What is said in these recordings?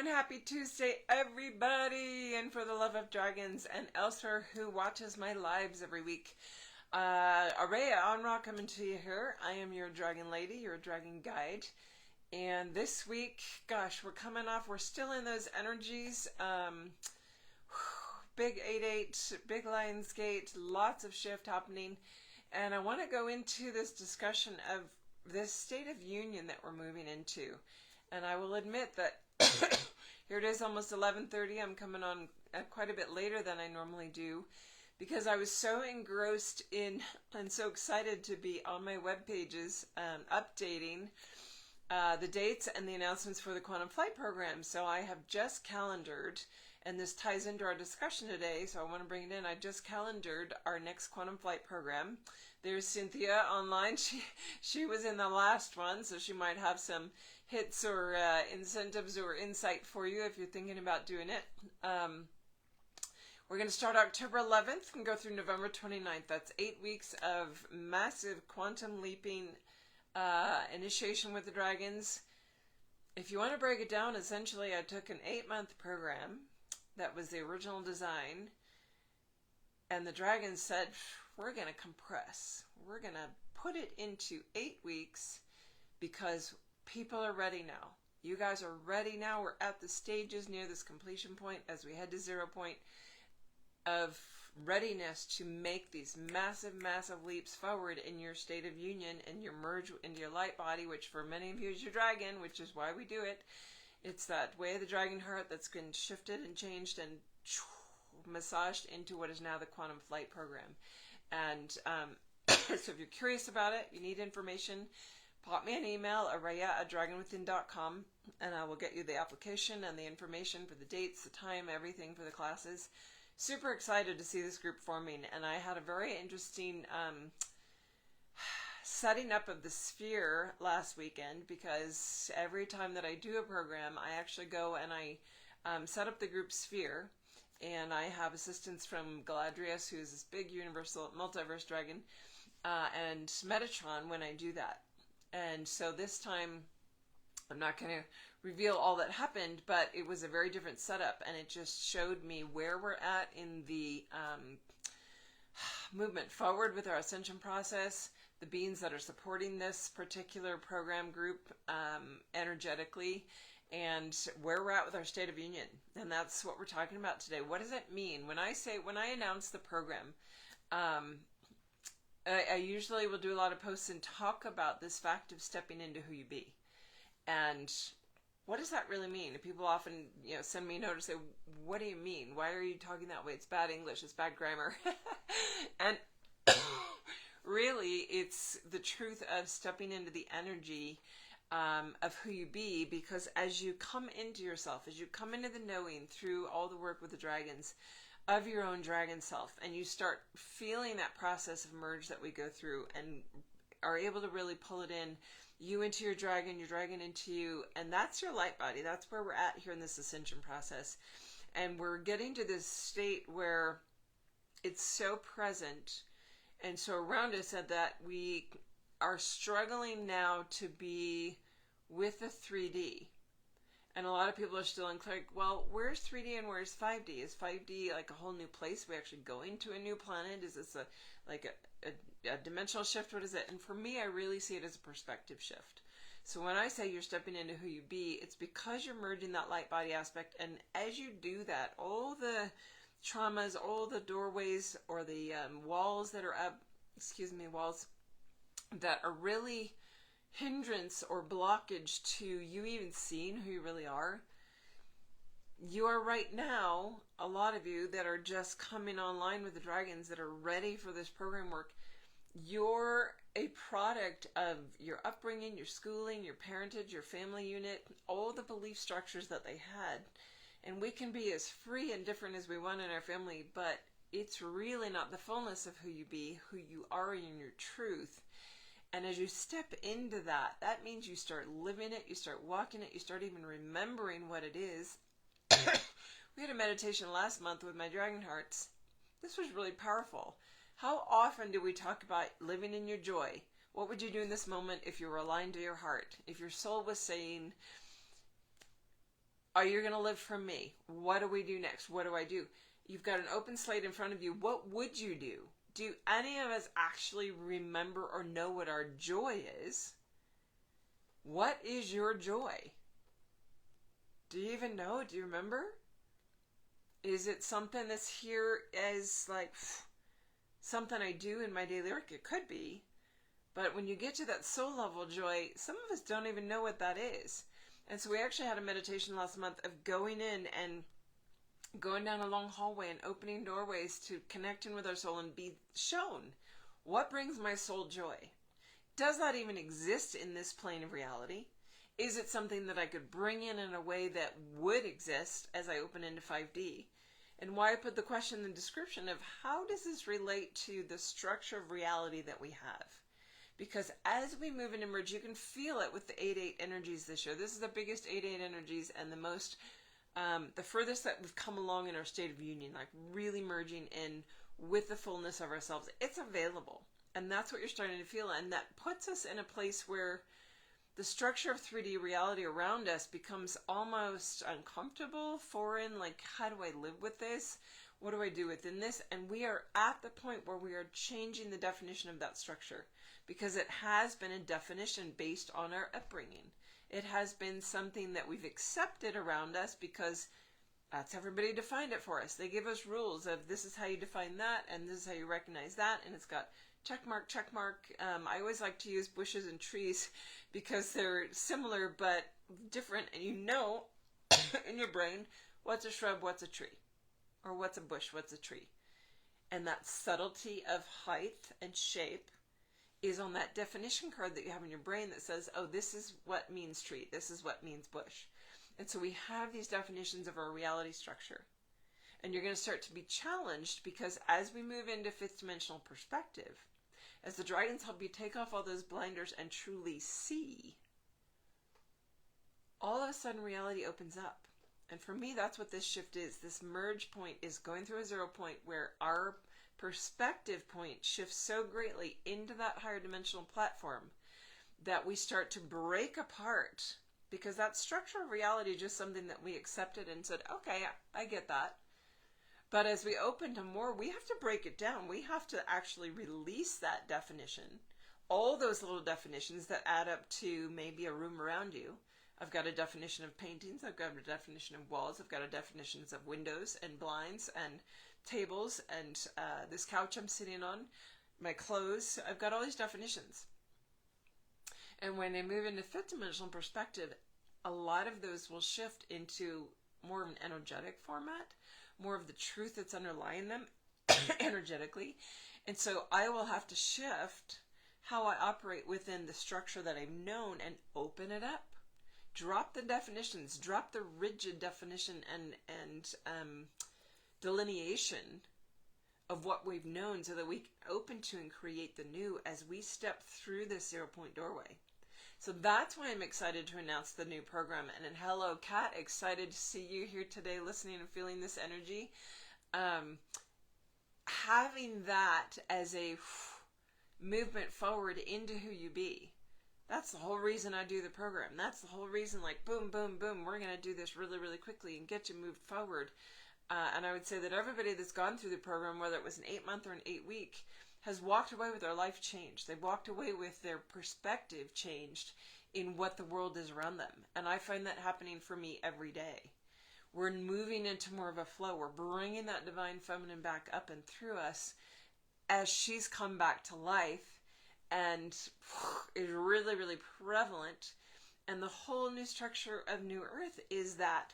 happy Tuesday, everybody, and for the love of dragons and elsewhere who watches my lives every week. Araya Onra coming to you here. I am your dragon lady, your dragon guide. And this week, gosh, we're still in those energies. Big 8-8, big Lion's Gate, lots of shift happening. And I want to go into this discussion of this state of union that we're moving into. And I will admit that here it is, almost 11:30. I'm coming on quite a bit later than I normally do because I was so engrossed in and so excited to be on my web pages updating the dates and the announcements for the Quantum Flight program. So I have just calendared, and this ties into our discussion today, so I want to bring it in. I just calendared our next Quantum Flight program. There's Cynthia online. She was in the last one, so she might have some hits or incentives or insight for you if you're thinking about doing it. We're going to start October 11th and go through November 29th. That's 8 weeks of massive quantum leaping initiation with the dragons. If you want to break it down, essentially I took an 8-month program that was the original design, and the dragons said, we're going to compress. We're going to put it into 8 weeks because people are ready now. You guys are ready now. We're at the stages near this completion point as we head to 0 point of readiness to make these massive, massive leaps forward in your state of union and your merge into your light body, which for many of you is your dragon, which is why we do it. It's that way of the dragon heart that's been shifted and changed and massaged into what is now the Quantum Flight program. And so if you're curious about it, you need information, pop me an email, araya@dragonwithin.com, and I will get you the application and the information for the dates, the time, everything for the classes. Super excited to see this group forming, and I had a very interesting setting up of the sphere last weekend, because every time that I do a program, I actually go and I set up the group sphere, and I have assistance from Galadrius, who's this big universal multiverse dragon, and Metatron when I do that. And so this time, I'm not going to reveal all that happened, but it was a very different setup, and it just showed me where we're at in the movement forward with our ascension process, the beings that are supporting this particular program group energetically, and where we're at with our state of union. And that's what we're talking about today. What does it mean? When I announce the program, I usually will do a lot of posts and talk about this fact of stepping into who you be. And what does that really mean? People often, send me a note and say, what do you mean? Why are you talking that way? It's bad English. It's bad grammar. And really, it's the truth of stepping into the energy of who you be, because as you come into yourself, as you come into the knowing through all the work with the dragons of your own dragon self, and you start feeling that process of merge that we go through and are able to really pull it in, you into your dragon into you, and that's your light body. That's where we're at here in this ascension process. And we're getting to this state where it's so present and so around us that we are struggling now to be with the 3D. And a lot of people are still in like, well, where's 3D and where's 5D? Is 5D like a whole new place? Are we actually going to a new planet? Is this a dimensional shift? What is it? And for me, I really see it as a perspective shift. So when I say you're stepping into who you be, it's because you're merging that light body aspect. And as you do that, all the traumas, all the doorways or the walls that are up, walls that are really hindrance or blockage to you even seeing who you really are. You are right now, a lot of you that are just coming online with the dragons that are ready for this program work. You're a product of your upbringing, your schooling, your parentage, your family unit, all the belief structures that they had. And we can be as free and different as we want in our family, but it's really not the fullness of who you be, who you are in your truth. And as you step into that, that means you start living it, you start walking it, you start even remembering what it is. We had a meditation last month with my dragon hearts. This was really powerful. How often do we talk about living in your joy? What would you do in this moment if you were aligned to your heart? If your soul was saying, Are you going to live from me? What do we do next? What do I do? You've got an open slate in front of you. What would you do? Do any of us actually remember or know what our joy is? What is your joy? Do you even know? Do you remember? Is it something that's here as like something I do in my daily work? It could be. But when you get to that soul level joy, some of us don't even know what that is. And so we actually had a meditation last month of going in and going down a long hallway and opening doorways to connect in with our soul and be shown what brings my soul joy. Does that even exist in this plane of reality? Is it something that I could bring in a way that would exist as I open into 5D? And why I put the question in the description of how does this relate to the structure of reality that we have? Because as we move and emerge, you can feel it with the 8-8 energies this year. This is the biggest 8-8 energies and the most, the furthest that we've come along in our state of union, like really merging in with the fullness of ourselves. It's available. And that's what you're starting to feel. And that puts us in a place where the structure of 3D reality around us becomes almost uncomfortable, foreign, like how do I live with this? What do I do within this? And we are at the point where we are changing the definition of that structure because it has been a definition based on our upbringing. It has been something that we've accepted around us because that's everybody defined it for us. They give us rules of this is how you define that and this is how you recognize that, and it's got check mark, check mark. I always like to use bushes and trees because they're similar but different, and you know in your brain what's a shrub, what's a tree, or what's a bush, what's a tree. And that subtlety of height and shape is on that definition card that you have in your brain that says, oh, this is what means tree, this is what means bush. And so we have these definitions of our reality structure. And you're going to start to be challenged because as we move into fifth dimensional perspective, as the dragons help you take off all those blinders and truly see, all of a sudden reality opens up. And for me, that's what this shift is. This merge point is going through a 0 point where our perspective point shifts so greatly into that higher dimensional platform that we start to break apart, because that structure of reality is just something that we accepted and said, okay, I get that. But as we open to more, we have to break it down. We have to actually release that definition, all those little definitions that add up to maybe a room around you. I've got a definition of paintings, I've got a definition of walls, I've got a definitions of windows and blinds and tables and this couch I'm sitting on, my clothes. I've got all these definitions. And when I move into fifth dimensional perspective, a lot of those will shift into more of an energetic format, more of the truth that's underlying them energetically. And so I will have to shift how I operate within the structure that I've known and open it up. Drop the definitions, drop the rigid definition and delineation of what we've known so that we can open to and create the new as we step through this 0 point doorway. So that's why I'm excited to announce the new program. And hello, Kat, excited to see you here today listening and feeling this energy. Having that as a movement forward into who you be. That's the whole reason I do the program. That's the whole reason, like, boom, boom, boom, we're going to do this really, really quickly and get you moved forward. And I would say that everybody that's gone through the program, whether it was an 8-month or an 8-week, has walked away with their life changed. They've walked away with their perspective changed in what the world is around them. And I find that happening for me every day. We're moving into more of a flow. We're bringing that divine feminine back up and through us as she's come back to life and is really, really prevalent. And the whole new structure of New Earth is that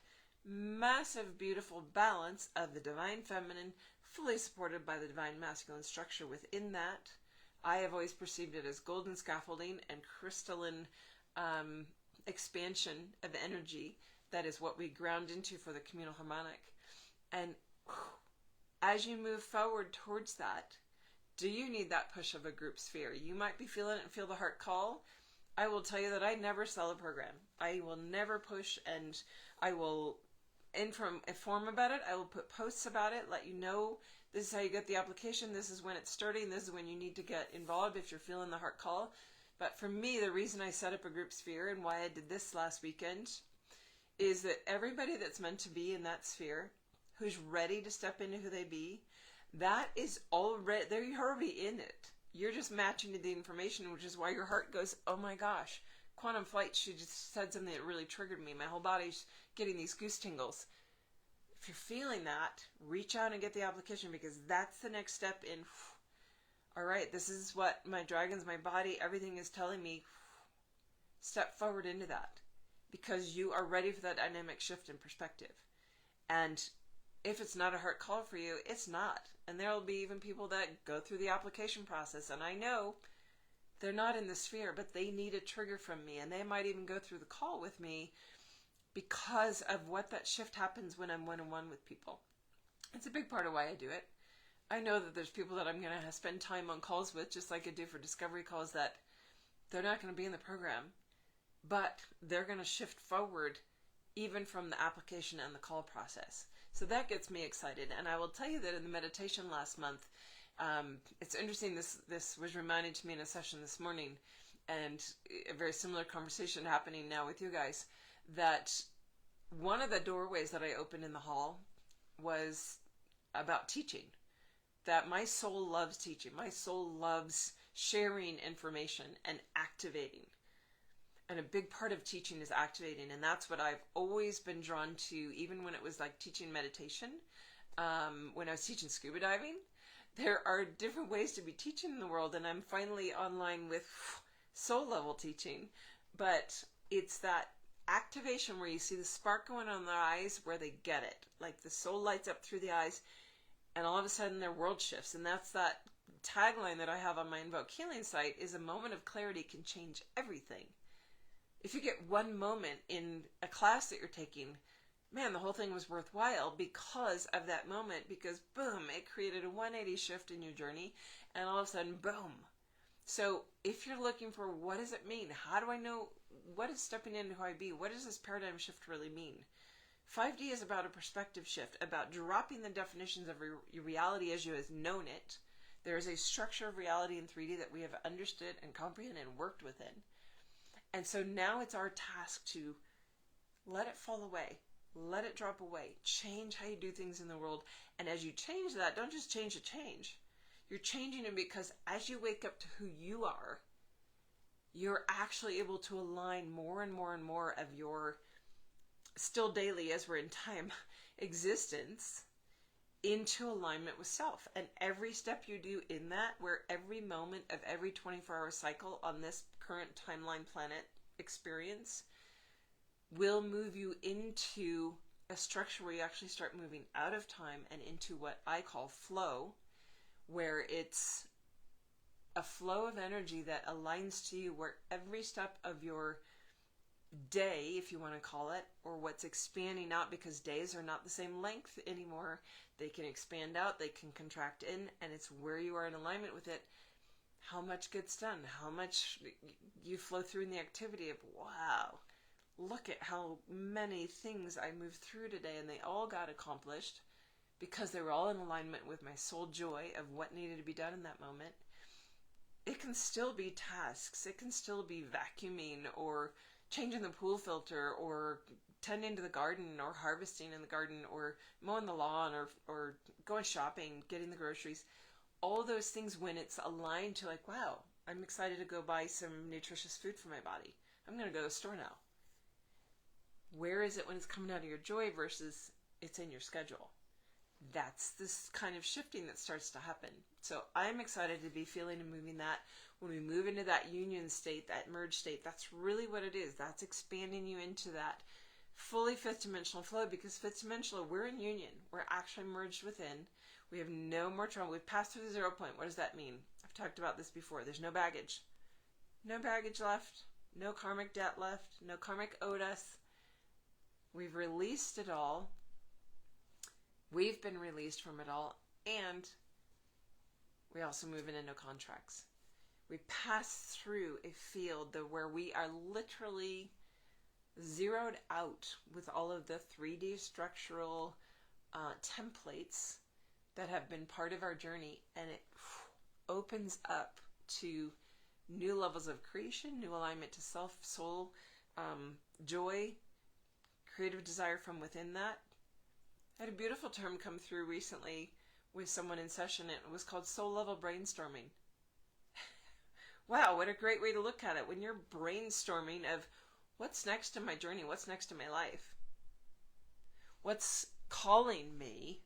massive, beautiful balance of the divine feminine, fully supported by the divine masculine structure within that. I have always perceived it as golden scaffolding and crystalline expansion of energy. That is what we ground into for the communal harmonic. And as you move forward towards that, do you need that push of a group sphere? You might be feeling it and feel the heart call. I will tell you that I never sell a program. I will never push, and I will inform about it. I will put posts about it, let you know this is how you get the application, this is when it's starting, this is when you need to get involved if you're feeling the heart call. But for me, the reason I set up a group sphere and why I did this last weekend is that everybody that's meant to be in that sphere, who's ready to step into who they be, that is already, they're already in it. You're just matching to the information, which is why your heart goes, oh my gosh, quantum flight, she just said something that really triggered me. My whole body's getting these goose tingles. If you're feeling that, reach out and get the application, because that's the next step in, all right, this is what my dragons, my body, everything is telling me. Step forward into that, because you are ready for that dynamic shift in perspective. And if it's not a heart call for you, it's not. And there will be even people that go through the application process, and I know they're not in the sphere, but they need a trigger from me, and they might even go through the call with me because of what that shift happens when I'm one-on-one with people. It's a big part of why I do it. I know that there's people that I'm going to spend time on calls with, just like I do for discovery calls, that they're not going to be in the program, but they're going to shift forward even from the application and the call process. So that gets me excited. And I will tell you that in the meditation last month, it's interesting, this was reminded to me in a session this morning, and a very similar conversation happening now with you guys, that one of the doorways that I opened in the hall was about teaching. That my soul loves teaching. My soul loves sharing information and activating. And a big part of teaching is activating. And that's what I've always been drawn to, even when it was like teaching meditation. When I was teaching scuba diving, there are different ways to be teaching in the world. And I'm finally online with soul level teaching. But it's that activation where you see the spark going on in their eyes, where they get it. Like the soul lights up through the eyes, and all of a sudden their world shifts. And that's that tagline that I have on my Invoke Healing site, is a moment of clarity can change everything. If you get one moment in a class that you're taking, man, the whole thing was worthwhile because of that moment, because boom, it created a 180 shift in your journey, and all of a sudden, boom. So if you're looking for what does it mean? How do I know what is stepping into who I be? What does this paradigm shift really mean? 5D is about a perspective shift, about dropping the definitions of your reality as you have known it. There is a structure of reality in 3D that we have understood and comprehended and worked within. And so now it's our task to let it fall away, let it drop away, change how you do things in the world. And as you change that, don't just change the change. You're changing it because as you wake up to who you are, you're actually able to align more and more and more of your still daily, as we're in time, existence into alignment with self. And every step you do in that, where every moment of every 24-hour cycle on this current timeline planet experience will move you into a structure where you actually start moving out of time and into what I call flow, where it's a flow of energy that aligns to you, where every step of your day, if you want to call it, or what's expanding out, because days are not the same length anymore. They can expand out, they can contract in, and it's where you are in alignment with it. How much gets done, how much you flow through in the activity of, wow, look at how many things I moved through today, and they all got accomplished because they were all in alignment with my soul joy of what needed to be done in that moment. It can still be tasks, it can still be vacuuming, or changing the pool filter, or tending to the garden, or harvesting in the garden, or mowing the lawn, or going shopping, getting the groceries. All those things, when it's aligned to like, wow, I'm excited to go buy some nutritious food for my body. I'm going to go to the store now. Where is it when it's coming out of your joy versus it's in your schedule? That's this kind of shifting that starts to happen. So I'm excited to be feeling and moving that. When we move into that union state, that merge state, that's really what it is. That's expanding you into that fully fifth dimensional flow, because fifth dimensional, we're in union. We're actually merged within. We have no more trauma. We've passed through the 0 point. What does that mean? I've talked about this before. There's no baggage. No baggage left. No karmic debt left. No karmic owed us. We've released it all. We've been released from it all. And we also move into no contracts. We pass through a field where we are literally zeroed out with all of the 3D structural templates that have been part of our journey, and it opens up to new levels of creation, new alignment to self, soul, joy, creative desire from within that. I had a beautiful term come through recently with someone in session. It was called soul level brainstorming. Wow, what a great way to look at it. When you're brainstorming of what's next in my journey, what's next in my life, what's calling me,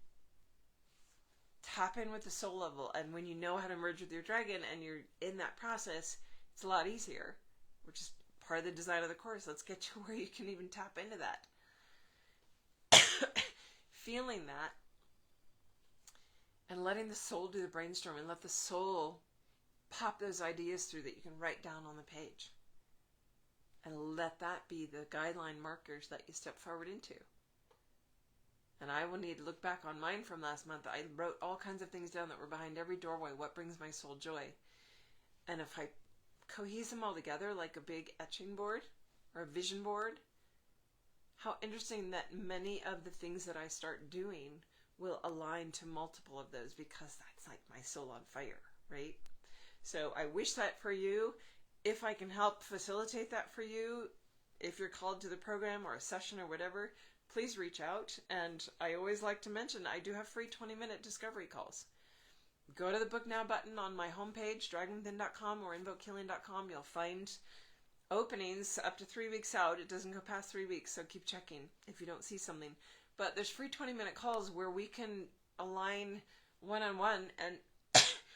tap in with the soul level. And when you know how to merge with your dragon and you're in that process, it's a lot easier, which is part of the design of the course. Let's get you where you can even tap into that. Feeling that and letting the soul do the brainstorming. Let the soul pop those ideas through that you can write down on the page. And let that be the guideline markers that you step forward into. And I will need to look back on mine from last month. I wrote all kinds of things down that were behind every doorway. What brings my soul joy? And if I cohese them all together like a big etching board or a vision board, how interesting that many of the things that I start doing will align to multiple of those, because that's like my soul on fire, right? So I wish that for you. If I can help facilitate that for you, if you're called to the program or a session or whatever, please reach out. And I always like to mention, I do have free 20-minute discovery calls. Go to the Book Now button on my homepage, dragonwithin.com or invokehealing.com. You'll find openings up to 3 weeks out. It doesn't go past 3 weeks, so keep checking if you don't see something. But there's free 20-minute calls where we can align one-on-one and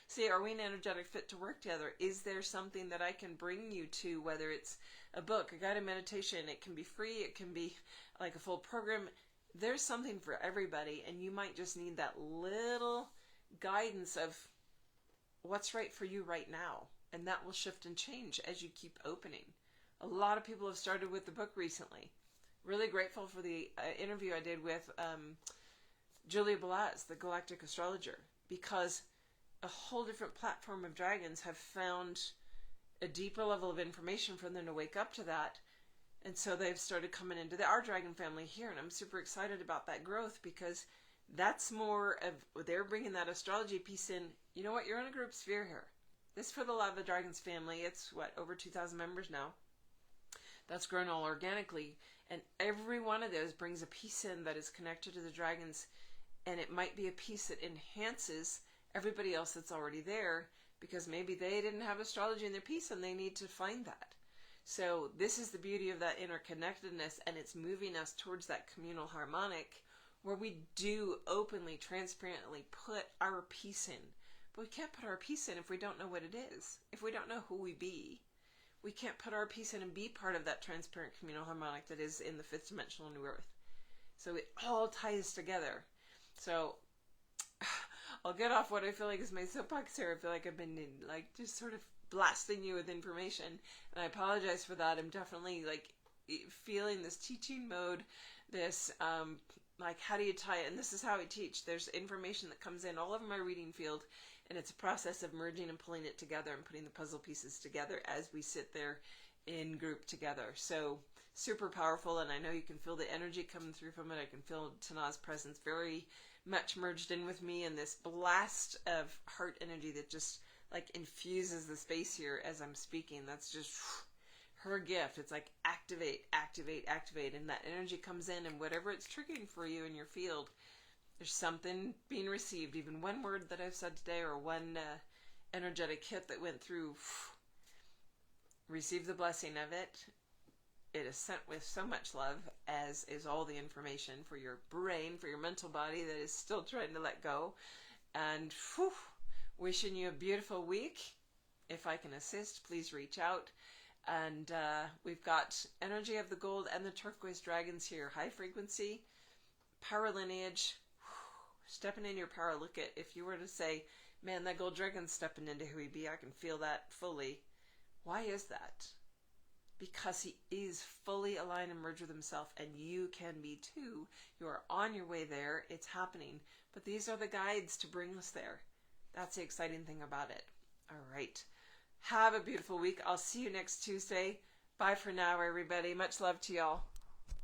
see, are we an energetic fit to work together? Is there something that I can bring you to, whether it's a book, a guided meditation? It can be free. It can be like a full program. There's something for everybody, and you might just need that little guidance of what's right for you right now. And that will shift and change as you keep opening. A lot of people have started with the book recently. Really grateful for the interview I did with Julia Balaz, the Galactic Astrologer, because a whole different platform of dragons have found a deeper level of information for them to wake up to that. And so they've started coming into our dragon family here. And I'm super excited about that growth, because that's more of, they're bringing that astrology piece in. You know what? You're in a group sphere here. This is for the Love of the Dragons family. It's over 2,000 members now. That's grown all organically. And every one of those brings a piece in that is connected to the dragons. And it might be a piece that enhances everybody else that's already there, because maybe they didn't have astrology in their piece and they need to find that. So this is the beauty of that interconnectedness, and it's moving us towards that communal harmonic where we do openly, transparently put our piece in. But we can't put our piece in if we don't know what it is. If we don't know who we be, we can't put our piece in and be part of that transparent communal harmonic that is in the fifth dimensional New Earth. So it all ties together. So I'll get off what I feel like is my soapbox here. I feel like I've been just sort of blasting you with information, and I apologize for that. I'm definitely feeling this teaching mode, this how do you tie it? And this is how I teach. There's information that comes in all over my reading field, and it's a process of merging and pulling it together and putting the puzzle pieces together as we sit there in group together. So super powerful, and I know you can feel the energy coming through from it. I can feel Tana's presence very much merged in with me, and this blast of heart energy that just infuses the space here as I'm speaking. That's just her gift. It's like activate, activate, activate, and that energy comes in, and whatever it's triggering for you in your field, there's something being received. Even one word that I've said today, or one energetic hit that went through, receive the blessing of it. It is sent with so much love, as is all the information for your brain, for your mental body that is still trying to let go. And wishing you a beautiful week. If I can assist, please reach out. And we've got energy of the gold and the turquoise dragons here. High frequency, power lineage, stepping in your power. Look at, if you were to say, man, that gold dragon's stepping into who he be, I can feel that fully. Why is that? Because he is fully aligned and merged with himself, and you can be too. You are on your way there. It's happening. But these are the guides to bring us there. That's the exciting thing about it. All right. Have a beautiful week. I'll see you next Tuesday. Bye for now, everybody. Much love to y'all.